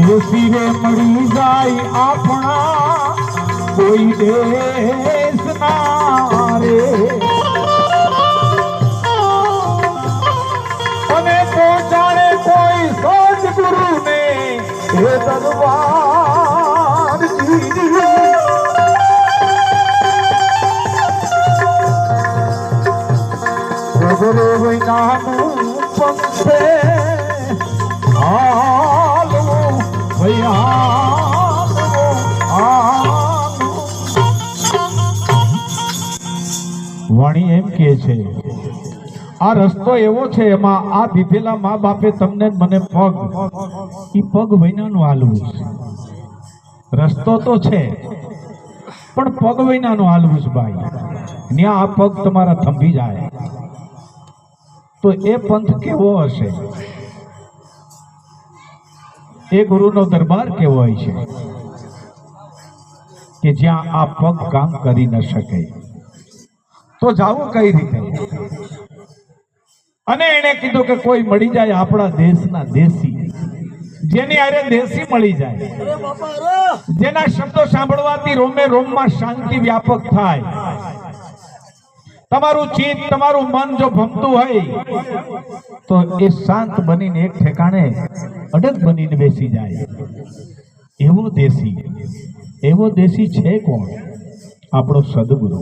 દેશી મળી જાય આપણા કોઈ દેશ ના રે અને પહોંચાડે કોઈ સદગુરુ ને એ દરબાર પ્રભુ વિનાનું પંથે વાણી એમ કે છે આ રસ્તો એવો છે એમાં આ દીધેલા મા બાપે તમને મને પગ ઈ પગ વિનાનું હાલવું છે રસ્તો તો છે પણ પગ વિનાનું હાલવું છે ભાઈ ત્યાં આ પગ તમારા થંભી જાય તો એ પંથ કેવો હશે એ ગુરુનો દરબાર કેવો હોય છે કે જ્યાં આ પગ કામ કરી ન શકે તો જાવું કઈ રીતે અને એને કીધું કે કોઈ મળી જાય આપણા દેશના દેશી જેની આરે દેશી મળી જાય જેના શબ્દો સાંભળવાથી રોમે રોમમાં શાંતિ વ્યાપક થાય તમારું ચિત્ત તમારું મન જો ભમતું હોય તો એ શાંત બનીને એક ઠેકાણે અડગ બનીને બેસી જાય એવો દેશી છે કોણ આપણો સદગુરુ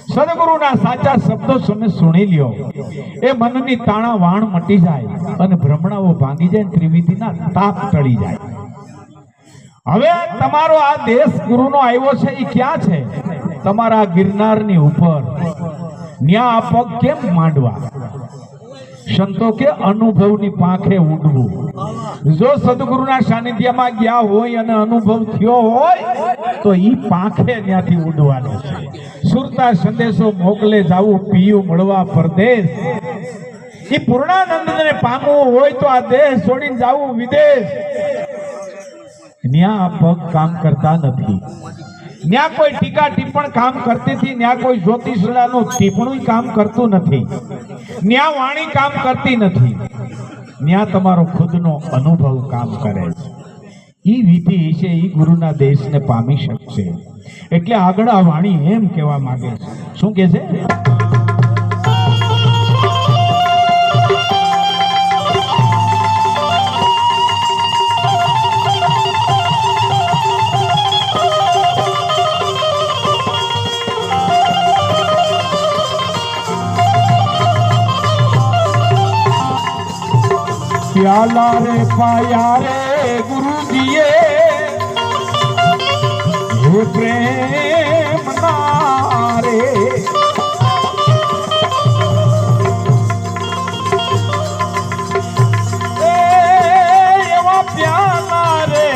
સદગુરુના સાચા શબ્દો તમે સુણી લ્યો એ મનની તાણા વાણ મટી જાય અને ભ્રમણાઓ ભાંગી જાય ત્રિવિધિના તાપ ટળી જાય હવે તમારો આ દેશ ગુરુનો આવ્યો છે એ ક્યાં છે તમારા ગિરનારની ઉપર ન્યા આ પગ કેમ માંડવા સંતો કે અનુભવની પાંખે ઉડવું જો સદગુરુના સાનિધ્યમાં ગયા હોય અને અનુભવ થયો હોય તો ઈ પાંખે ત્યાંથી ઉડવાનો છે સુરતા સંદેશો મોકલે જાવું પીયું મળવા પરદેશ એ પૂર્ણાનંદને પામવું હોય તો આ દેશ છોડીને જાવું વિદેશ ન્યા આ પગ કામ કરતા નથી ન્યા કોઈ ટીકા ટિપ્પણ કામ કરતી હતી ન્યા કોઈ જ્યોતિષલાનું ટિપ્પણું કામ કરતું નથી ન્યા વાણી કામ કરતી નથી ન્યા તમારો ખુદનો અનુભવ કામ કરે છે ઈ વિધિ છે ઈ ગુરુના દેશને પામી શકશે એટલે આગળ આ વાણી એમ કહેવા માંગે છે શું કહે છે प्याला रे पाया रे गुरुजीए हे प्रेम नारे एवा प्याला रे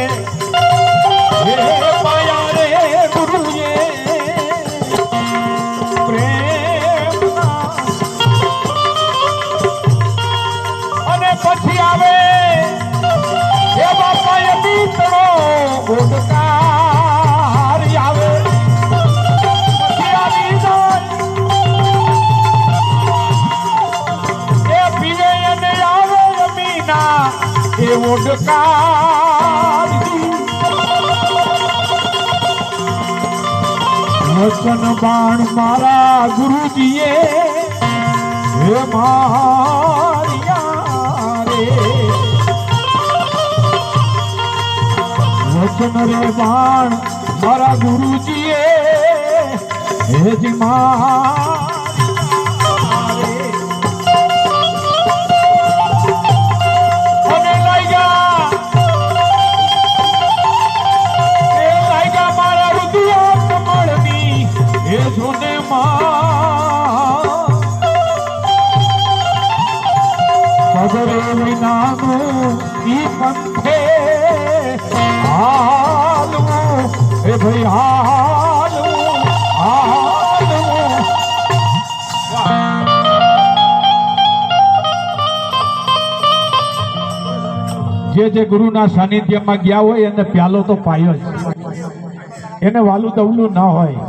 हे पाया रे गुरुजीए प्रेम અને પછી આવે એ બાપા એ બીતણો ઉડકાર આવે પછી આવી જાય એ પીવે અને આવે મીના એ ઉડકાર વચન બાણ મારા ગુરુજીએ હે મારિયા વચન રે બાણ મારા ગુરુજીએ હેજી અને લાગ્યા મારા રુદિયા કમળની હે જોને પગરે વિનાનું ઈ પંથે હાલવું એ ભાઈ હાલવું જે ગુરુના સાનિધ્યમાં ગયા હોય એને પ્યાલો તો પાયો જ એને વાલું દવલું ન હોય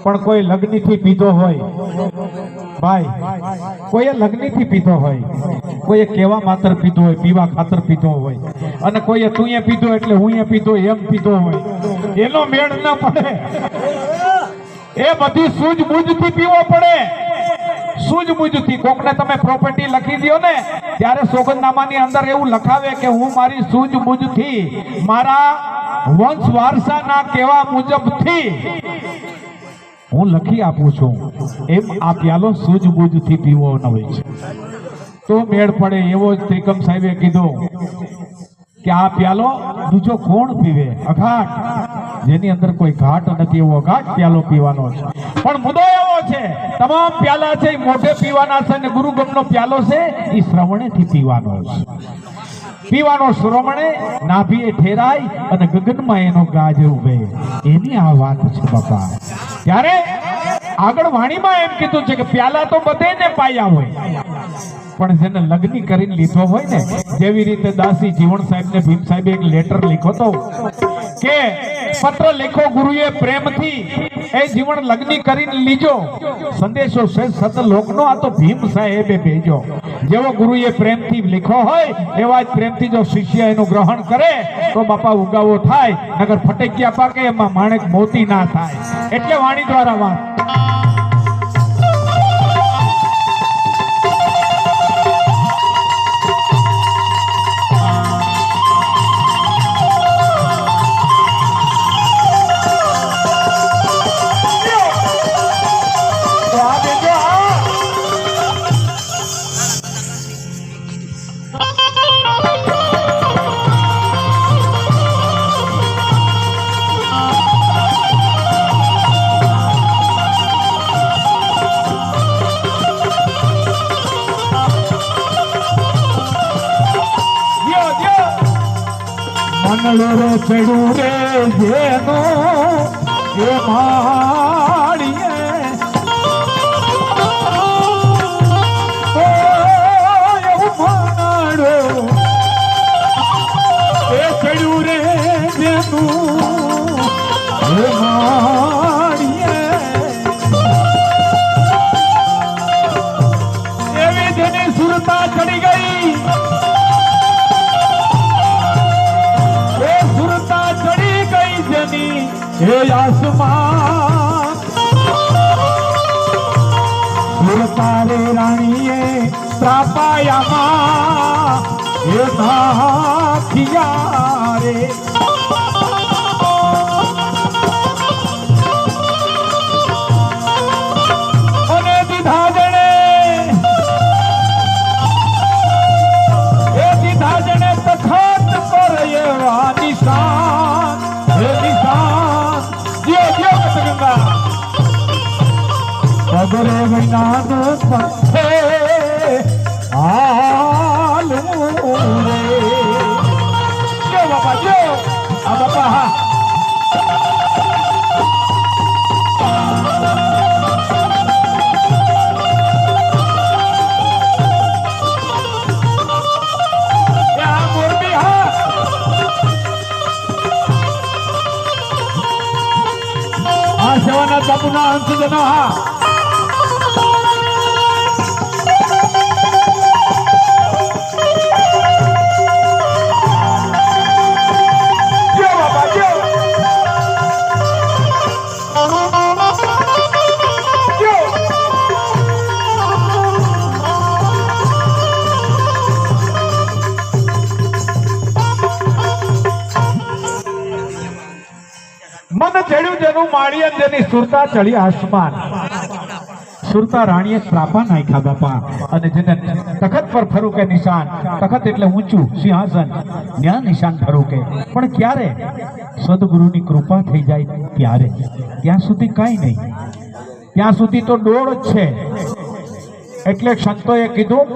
પણ કોઈ લગ્નથી પીધો હોય ભાઈ કોઈએ લગ્નથી પીધો હોય કોઈએ કેવા માત્ર પીધો હોય, પીવા ખાતર પીધો હોય, અને કોઈએ તું પીધો એટલે હું પીધો એમ પીધો હોય, એનો મેળ ન પડે. એ બધી સૂઝબૂઝથી પીવો પડે. સૂઝબૂઝથી. કોકને તમે પ્રોપર્ટી લખી દો ને ત્યારે સોગંદનામાની અંદર એવું લખાવે કે હું મારી સૂઝબૂઝથી, મારા વંશ વારસાના કહેવા મુજબથી હું લખી આપું છું. એમ આ પ્યાલો સૂઝબૂઝથી પીવો ન હોય છે તો મેળ પડે. એવો જ ત્રિકમ સાહેબે કીધું કે આ પ્યાલો બીજો કોણ પીવે? અઘાટ, જેની અંદર કોઈ ઘાટ નથી એવો અઘાટ પ્યાલો પીવાનો છે. પણ મુદ્દો એવો છે, તમામ પ્યાલા છે એ મોઢે પીવાના છે, અને ગુરુગમનો પ્યાલો છે એ શ્રવણેથી પીવાનો છે. પીવાનો શ્રવણે, નાભીએ ઠેરાય અને ગગનમાં એનો ગાજ ઉભે. એની આ વાત છે બાપા. ત્યારે આગળ વાણીમાં એમ કીધું છે કે પ્યાલા તો બધેને પાયા હોય, પણ જેને લગ્ન કરીને લીધો હોય ને, જેવી રીતે દાસી જીવણ સાહેબ ને ભીમ સાહેબે એક લેટર લખ્યો હતો કે પત્ર લખો ગુરુએ પ્રેમથી, એ જીવન લગ્ન કરીને લીજો, સંદેશો છે સતલોકનો આ તો ભીમ સાહેબે ભેજો. જેવો ગુરુએ પ્રેમથી લખ્યો હોય એવા જ પ્રેમથી જો શિષ્ય એનું ગ્રહણ કરે તો બાપા ઉગાવો થાય, નગર ફટક્યા પાકે એમાં માણેક મોતી ના થાય. એટલે વાણી દ્વારા વાત. મનલો ચડું રે જેનો એ માળીએ, એવું મનડો એ ચડું રે જેનું એ માળીએ, એવી જેની સુરતા ચડી ગઈ, હે આસમાન સુરતારે રાણીએ ત્રાપાયામાં હે નાખિયા રે. અને દીધા જણે, એ દીધા જણે તખત પર એવા નિશાન, હે નિશાન પગરે વિનાન પથે હાલું રે. જો બાપા જો આ બાપા હા મોરબી હા આ સેવાના બાપુના અંશજનો હા મન ચડ્યું જેનું માળીએ, જેની સુરતા ચડી આસમાન. સુરતા રાણીએ ત્રાપા નાખ્યા બાપા, અને જેને તખત પર ફરુકે નિશાન, તખત એટલે ઊંચું સિંહાસન, ત્યાં નિશાન ફરુકે. પણ ક્યારે? સદગુરુની કૃપા થઈ જાય ત્યારે. ત્યાં સુધી કાંઈ નહીં, ત્યાં સુધી તો ડોળ જ છે. એટલે સંતોએ કીધું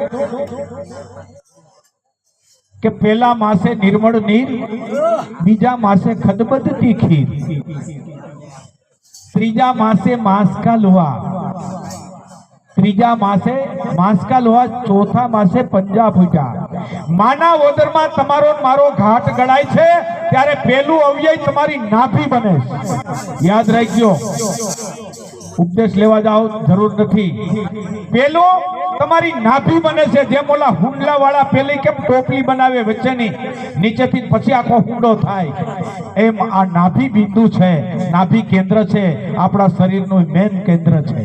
કે પેલા માસે નિર્મળ નીર, બીજા માસે ખદબદતી ખીર, ત્રીજા માસે માંસકા લોહા, ત્રીજા માસે માંસકા લોહા, ચોથા માસે પંજા ફૂટા. માના ઓદરમાં તમારો મારો ઘાટ ગળાય છે ત્યારે પેલું અવ્યય તમારી નાભી બને. યાદ રાખજો. ઉપદેશ લેવા જાઓ જરૂર નથી. પેલો તમારી નાભી બને છે, જેમ ઓલા હુંડલા વાળા પેલી કેમ ટોપલી બનાવે વચ્ચેની, નીચેથી પછી આખો હુંડો થાય, એમ આ નાભી બિંદુ છે, નાભી કેન્દ્ર છે, આપણા શરીરનું મેન કેન્દ્ર છે.